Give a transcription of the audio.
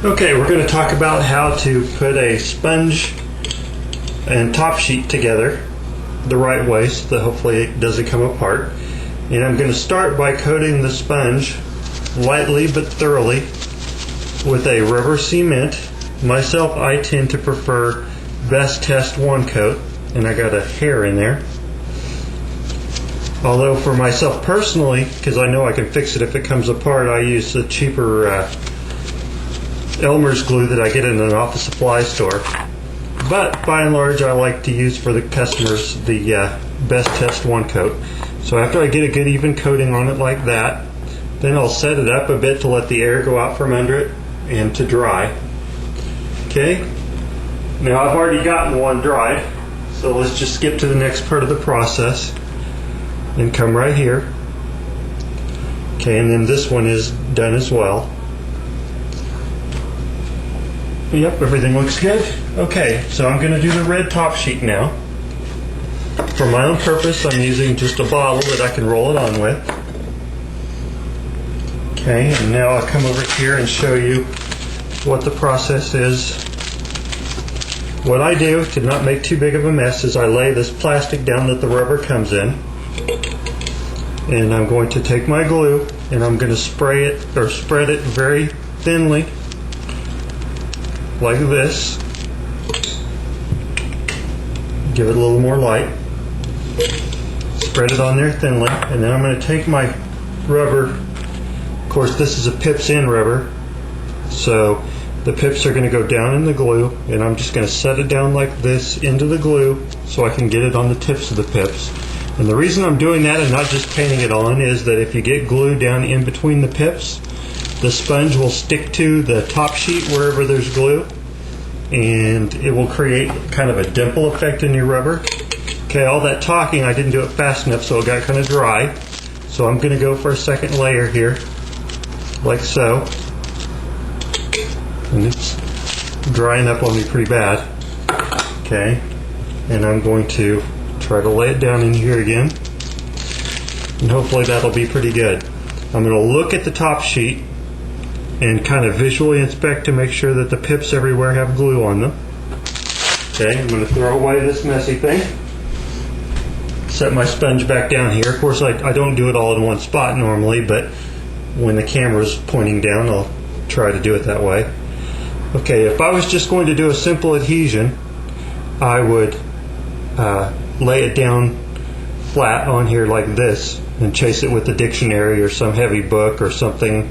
Okay, we're going to talk about how to put a sponge and top sheet together the right way so that hopefully it doesn't come apart. And I'm going to start by coating the sponge lightly but thoroughly with a rubber cement. Myself, I tend to prefer Best Test One Coat, and I got a hair in there. Although for myself personally, because I know I can fix it if it comes apart, I use the cheaper Elmer's glue that I get in an office supply store. But by and large, I like to use for the customers the Best Test One Coat. So after I get a good even coating on it like that, then I'll set it up a bit to let the air go out from under it and to dry. Okay, now I've already gotten one dried, so let's just skip to the next part of the process and come right here. Okay, and then this one is done as well. Yep, everything looks good. Okay, so I'm going to do the red top sheet now. For my own purpose, I'm using just a bottle that I can roll it on with. Okay, and now I'll come over here and show you what the process is. What I do to not make too big of a mess is I lay this plastic down that the rubber comes in, and I'm going to take my glue and I'm going to spray it or spread it very thinly like this. Give it a little more light. Spread it on there thinly, and then I'm going to take my rubber. Of course, this is a pips in rubber, so the pips are going to go down in the glue, and I'm just going to set it down like this into the glue so I can get it on the tips of the pips. And the reason I'm doing that and not just painting it on is that if you get glue down in between the pips, the sponge will stick to the top sheet wherever there's glue, and it will create kind of a dimple effect in your rubber. Okay, all that talking, I didn't do it fast enough, so it got kind of dry. So I'm going to go for a second layer here, like so. And it's drying up on me pretty bad. Okay, and I'm going to try to lay it down in here again, and hopefully that'll be pretty good. I'm going to look at the top sheet and kind of visually inspect to make sure that the pips everywhere have glue on them. Okay, I'm going to throw away this messy thing. Set my sponge back down here. Of course, I don't do it all in one spot normally, but when the camera's pointing down, I'll try to do it that way. Okay, if I was just going to do a simple adhesion, I would lay it down flat on here like this and chase it with a dictionary or some heavy book or something